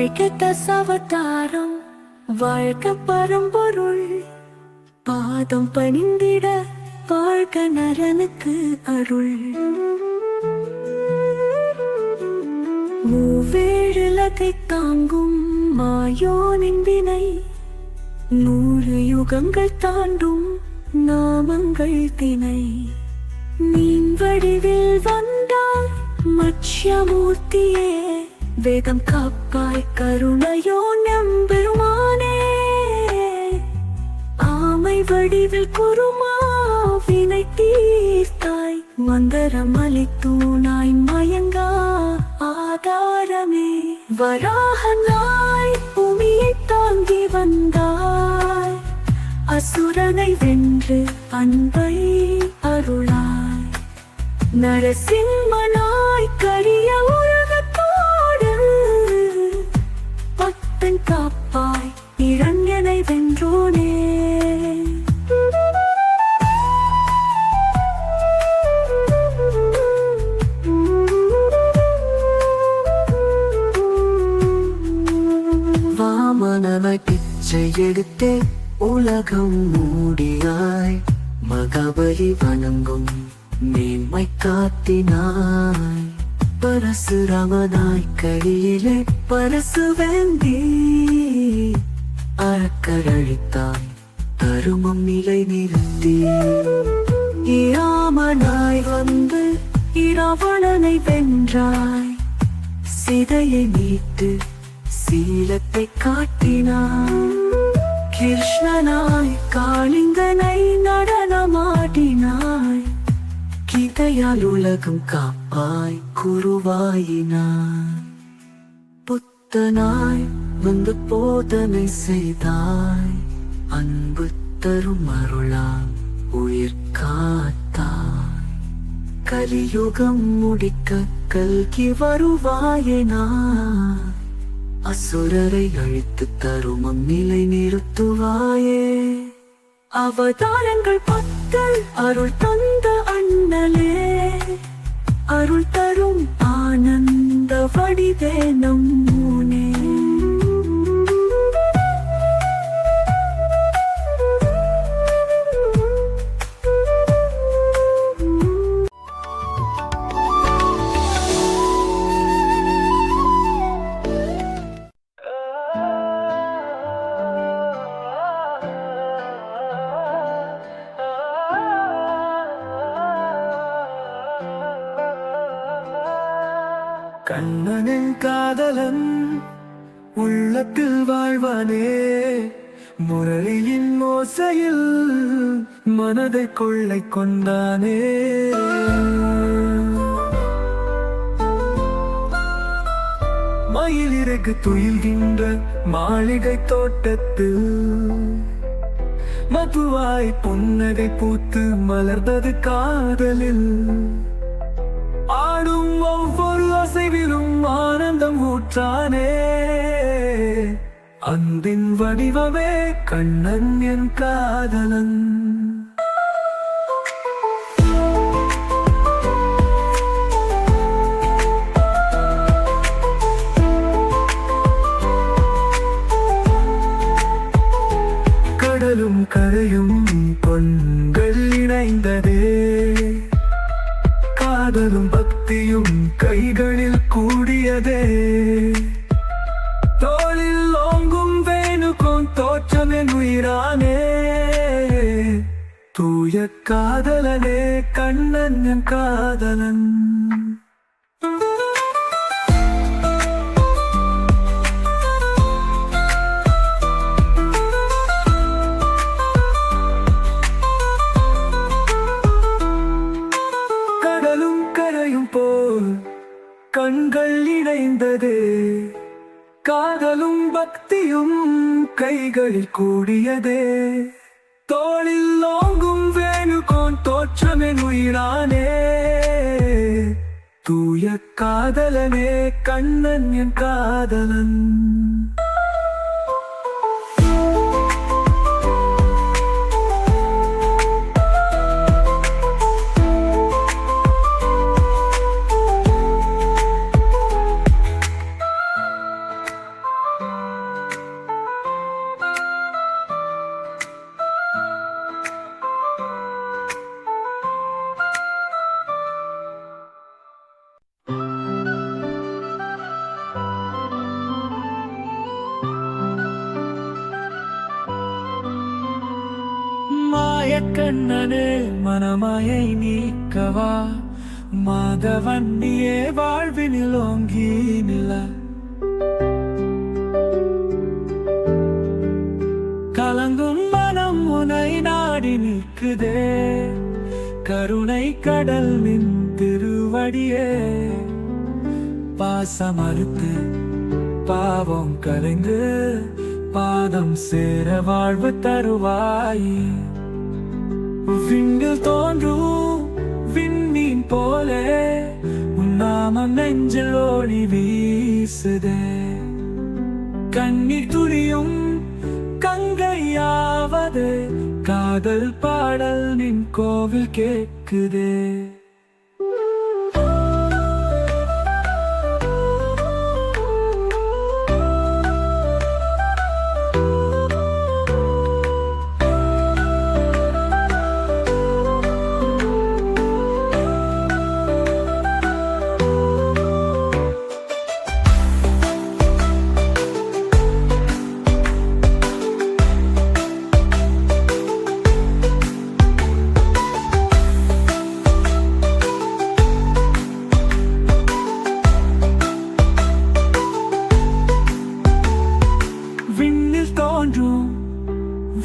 வாழ்க்கை தசாவதாரம் வாழ்க பரம்பொருள் பாதம் பணிந்திட வாழ்க நரனுக்கு அருள் மூவேழுலகை தாங்கும் மாயோனின் வினை 100 யுகங்கள் தாண்டும் நாமங்கள் தினை மீன் வடிவில் வந்தார் மத்ஸ்யமூர்த்தியே வேதம் காப்பாய் கருணையோ நம்பெருமானே ஆமை வடிவில் குருமாவினை தீர்த்தாய் மந்தரம் அளித்தூனாய் மயங்கா ஆதாரமே வராகனாய் பூமியை தாங்கி வந்தாய் அசுரனை வென்று அன்பை அருளாய் நரசிம்மனாய் கரிய உலகத்தோடு பக்தன் காப்பாய் இரண்யனை வென்றோனே வாமனனாய் பிச்சை எடுத்தே உலகம் மூடியாய் மகாபலி வணங்கும் மேன்மை காத்தினாய் பரசுராமனாய் கையிலே பரசு வேந்தி அறக்கழித்தாய் தருமம் நிலை நிறுத்தி இராமனாய் வந்து இராவணனை வென்றாய் சிதையை மீட்டு சீலத்தை காட்டினாய் கிருஷ்ணனாய் காளிங்கனை நடனமாடினாய் கீதையால் உலகம் காப்பாய் குருவாயினாய் புத்தனாய் வந்து போதனை செய்தாய் அன்பு தரும் அருளால் உயிர் காத்தாய் கலியுகம் முடிக்க கல்கி வருவாயினாய் அசுரரை அழித்து தருமம் நிலை நிறுத்துவாயே அவதாரங்கள் 10 அருள் தந்த அண்ணலே அருள் தரும் ஆனந்த வடிவே நம்மூனே கண்ணனின் காதலன் உள்ளத்தில் வாழ்வானே முரளியின் ஓசையில் மனதை கொள்ளை கொண்டானே மயிலிறகு துயில்கின்ற மாளிகை தோட்டத்தில் மதுவாய் புன்னகை பூத்து மலர்ந்தது காதலில் ஆடும் ஒவ்வொரு அசைவிலும் ஆனந்தம் ஊற்றானே அன்பின் வடிவமே கண்ணன் என் காதலன் கடலும் கரையும் பொன்கள் இணைந்ததே காதலும் பக்தியும் கைகளில் கூடியதே தோளில் ஓங்கும் வேணுக்கும் தோற்றமென் உயிரானே தூய காதலனே கண்ணன் என் காதலன் கண்கள் இணைந்ததே காதலும் பக்தியும் கைகளில் கூடியதே தோளில் ஓங்கும் வேணுகோன் தோற்றமென் உயிரானே தூய காதலனே கண்ணன் என் காதலன் மாயக்கண்ணனே மனமாயை நீக்கவா மாதவன் நீயே வாழ்வினில் ஓங்கி நில கலங்கும் மனம் உனை நாடி நிற்குதே கருணை கடல் நின் திருவடியே பாசமறுத்து பாவம் கரைந்து பாதம் சேர வாழ்வு தருவாய் விண்ணில் தோன்றும் விண்மீன் போலே உன் நாமம் நெஞ்சில் ஒளி வீசுதே கண்ணீர் துளியும் கங்கையாவது காதல் பாடல் நின் கோவில் கேட்குதே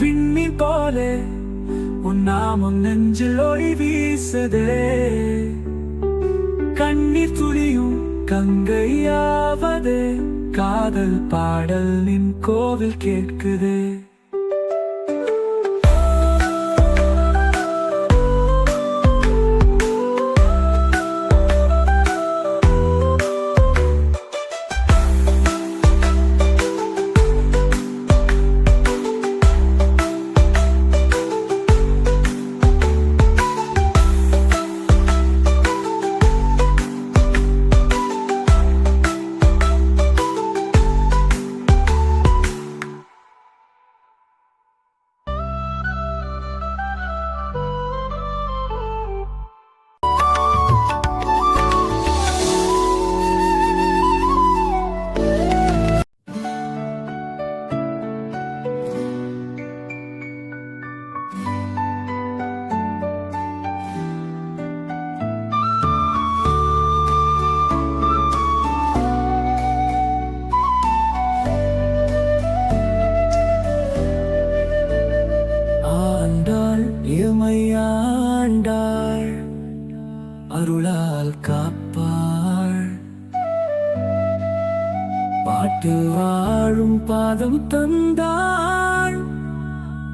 விண்மீன் போலே உன் நாமம் நெஞ்சில் ஒளி வீசுதே கண்ணீர் துளியும் கங்கையாவது காதல் பாடல் நின் கோவில் கேட்குதே இமையாண்டாள் அருளால் காப்பாள் பாட்டில் வாழும் பாதம் தந்தாள்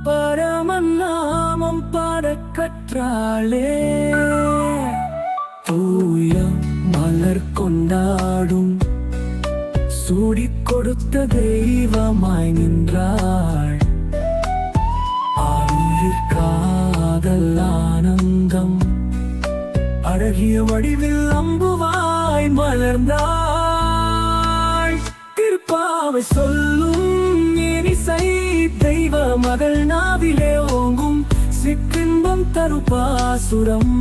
பரமன் நாமம் பாடக் கற்றாளே தூய மலர் கொண்டாடும் சூடிக் கொடுத்த தெய்வமாய் நின்றாள் காதல் ஆனந்தம் அழகிய வடிவில் அம்புவாய் மலர்ந்தாள் திருப்பாவை சொல்லும் இனிசை தெய்வ மகள் நாவிலே ஓங்கும் சிற்றின்பம் தருபாசுரம்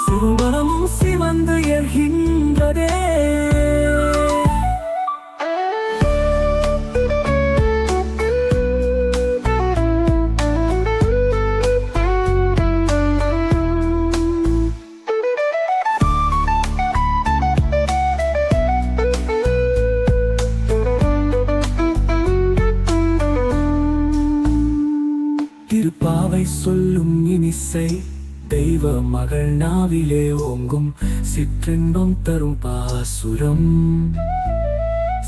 சிறுவனம் சிவந்து எர்கின்றதே திருப்பாவை சொல்லும் இனிசை தெய்வ மகள் நாவிலே ஓங்கும் சிற்றின்பம் தரும் பாசுரம்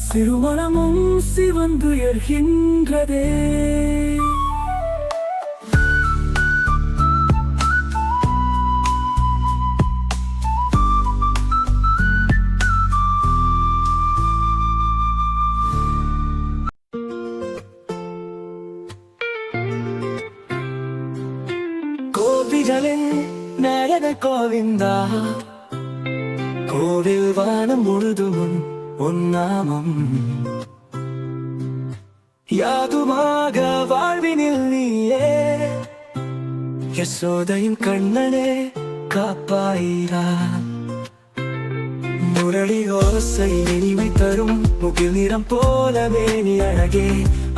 சிறுவனமும் சிவந்து எர்கின்றதே கோபிகளின் நாயக கோவிந்தா கோவில் வானம் முழுதும் உன் நாமம் யாதுமாக வாழ்வினில் நீயே யசோதையின் கண்ணனே காப்பாயிரா முரளி ஓசை இனிமை தரும் முகில் நிறம் போலவே நீ அழகே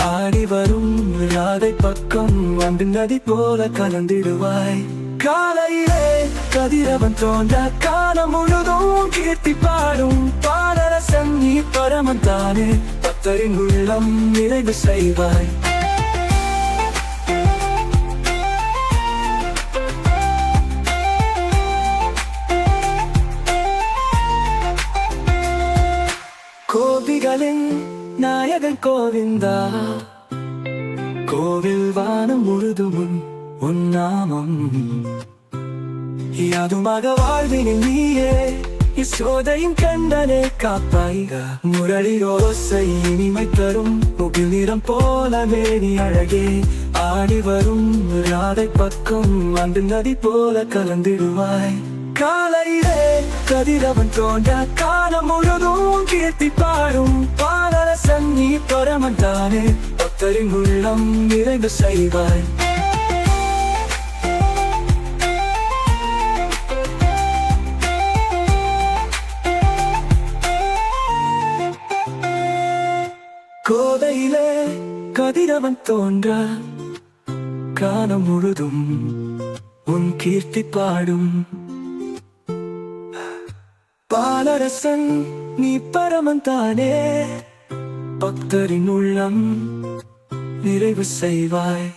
ஆடி வரும் ராதை பக்கம் வந்து நதி போல கலந்திடுவாய் காலையிலே கதிரவன் தோன்ற காலம் முழுதும் கீர்த்தி பாடும் பாலரசன் நீ பரமன் தானே பக்தரின் உள்ளம் நிறைவு செய்வாய் கோபிகளின் நாயகன் கோவிந்தா கோவில் வானம் முழுதும் உன் நாமம் யாதுமாக வாழ்வினில் நீயே இசோதையின் கண்டனே காப்பாய்க முரளி ஓசை இனிமை தரும் முகில் நிறம் போல மேனி அழகே ஆடி வரும் ராதை பக்கம் வந்து நதி போல கலந்திடுவாய் காலையிலே கதிரவன் தோன்ற காலம் முழுதும் கீர்த்தி பாடும் பாலரசன் நீ பரமன் தானே பக்தரின் உள்ளம் நிறைவு செய்வாய் கோதையிலே கதிரவன் தோன்ற காலம் முழுதும் உன் கீர்த்தி பாடும் பாலரசன் நீ பரமன் தானே பக்தரின் உள்ளம் நிறைவு செய்வாய்